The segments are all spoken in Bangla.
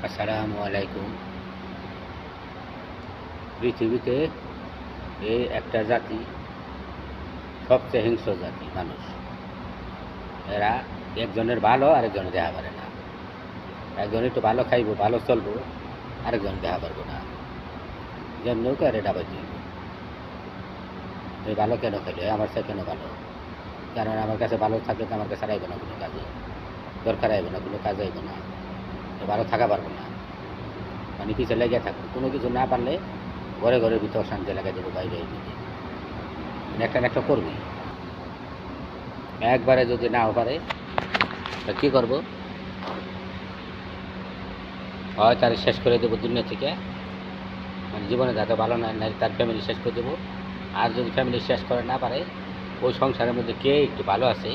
আসসালামু আলাইকুম। পৃথিবীতে এই একটা জাতি সবচেয়ে হিংস্র জাতি মানুষ। এরা একজনের ভালো আরেকজনের দেখা পারে না। একজন একটু ভালো খাইব, ভালো চলবো, আরেকজন দেখা পারবো না। যেমন হোক আর এটা বাজি এই ভালো কেন খেলে আমার সাথে কেন ভালো, কারণ আমার কাছে ভালো থাকলে তো আমার কাছে আইব না কোনো কাজে, দরকার আইব না, কোনো কাজ আইব না, ভালো থাকা পারবো না। মানে পিছিয়ে লেগে থাকবো, কোনো কিছু না পারলে ঘরে ঘরের ভিতর শান্তি লাগাই দেবো, বাইরে একটা না একটা করবি। একবারে যদি নাও পারে তা কী করবো, হয় তার শেষ করে দেবো দুনিয়া থেকে, মানে জীবনে যাতে ভালো না তার ফ্যামিলি শেষ করে দেবো। আর যদি ফ্যামিলি শেষ করে না পারে, ওই সংসারের মধ্যে কে একটু ভালো আছে,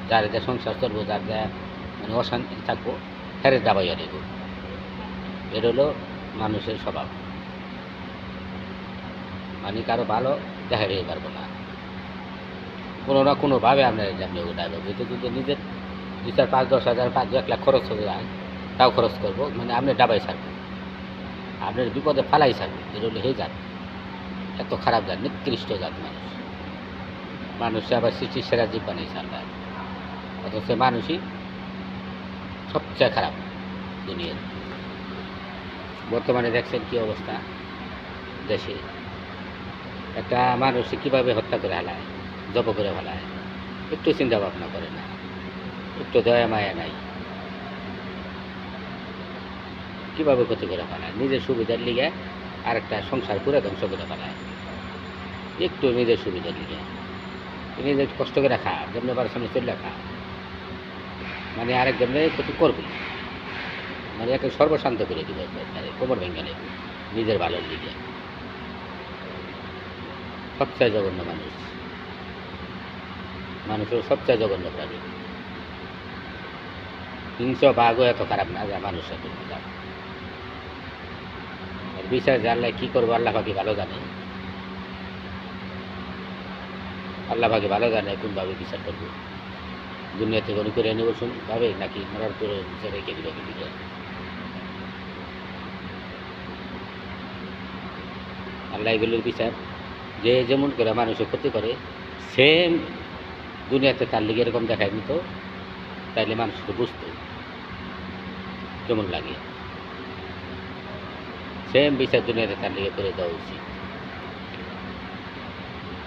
যার যা সংসার চলবো, যার যা মানে অশান্তি থাকবো, ফেরে দাবাইয়া দেব। এটা হলো মানুষের স্বভাব। মানে কারো ভালো দেখা দিতে পারবো না, কোনো না কোনোভাবে আপনার যেমনি উঠাইব। যেহেতু যদি নিজের 2, 4, 5, 10 হাজার, 5, 1 লাখ খরচ হয়ে যায়, তাও খরচ করবো, মানে আপনি ডাবাই ছাড়বেন, আপনার বিপদে ফালাই ছাড়বেন। এটা হলো হে জাত, এত খারাপ জাত, নিকৃষ্ট জাত মানুষ। মানুষে আবার সৃষ্টির সেরা জীব বানিয়েছে আল্লাহ, অথচ মানুষই সবচেয়ে খারাপ দুনিয়ার। বর্তমানে দেখছেন কী অবস্থা দেশে, একটা মানুষকে কীভাবে হত্যা করে ফেলায়, জব করে ফেলায়, একটু চিন্তা ভাবনা করে না, একটু দয়া মায়া নাই, কীভাবে ক্ষতি করে ফেলায়, নিজের সুবিধার লিগে আরেকটা সংসার পুরো ধ্বংস করে ফেলায়, একটু নিজের সুবিধার লিগে। নিজের কষ্ট করে খা, যেমনি বারো সামনে চলে খা, মানে আরেকজনে ক্ষতি করবে, মানে একে সর্বশান্ত করে দিবে, কোমর ভেঙে নেবে নিজের ভালোর লিগে। সবচেয়ে জঘন্য মানুষ, মানুষের সবচেয়ে জঘন্য প্রাণী। হিংস্র বাঘও এত খারাপ না যা মানুষ এত খারাপ। বিচার যে আল্লাহ কী করবো, আল্লাহ পাকি ভালো জানে, আল্লাহ পাকি ভালো জানে কোনভাবে বিচার করবো। দুনিয়া থেকে উনি করে নেব শুন ভাবে, নাকি মরার পরে বিচার রেখে দিবে দিবে। আল্লাহ এগুলোর বিচার, যে যেমন করে মানুষের ক্ষতি করে, সেম দুনিয়াতে তার লিগে এরকম দেখায় নিত, তাইলে মানুষ তো বুঝতো কেমন লাগে। সেম বিচার দুনিয়াতে তার লিগে করে দেওয়া উচিত।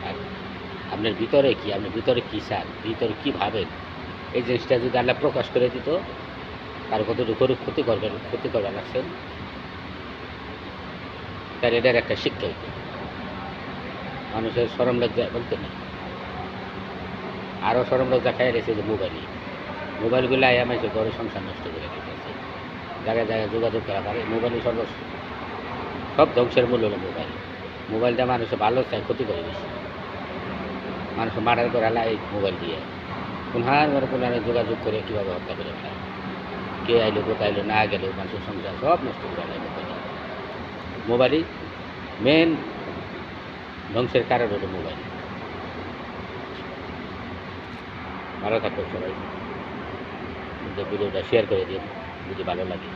আর আপনার ভিতরে কি, আপনার ভিতরে কী চান, ভিতরে কী ভাবেন, এই জিনিসটা যদি আল্লাহ প্রকাশ করে দিত, তার কতটুকু ক্ষতি করবে লাগছেন, তার এটার একটা শিক্ষা হইত। মানুষের সরম লজ্জা বলতে নেই, আরও সরম লজ্জা খাই রয়েছে যে মোবাইলগুলো আমার ঘরে সংসার নষ্ট করে দিতেছে, জায়গায় জায়গায় যোগাযোগ করা পারে। মোবাইলই সব ধ্বংসের মূল হলো মোবাইল। মোবাইলটা মানুষের ভালো চায়, ক্ষতি করে বেশি। মানুষ মার্ডার করে আলা এই মোবাইল দিয়ে, কোনহার যোগাযোগ করে কীভাবে হত্যা করে ফেলায়, কে আইলো কোথায় আইলো না গেলেও মানুষের সংসার সব নষ্ট করে আলাই মোবাইলই মেন ধ্বংসের কারণ হলো মোবাইল। ভালো থাকবেন সবাই, ভিডিওটা শেয়ার করে দিন যদি ভালো লাগে।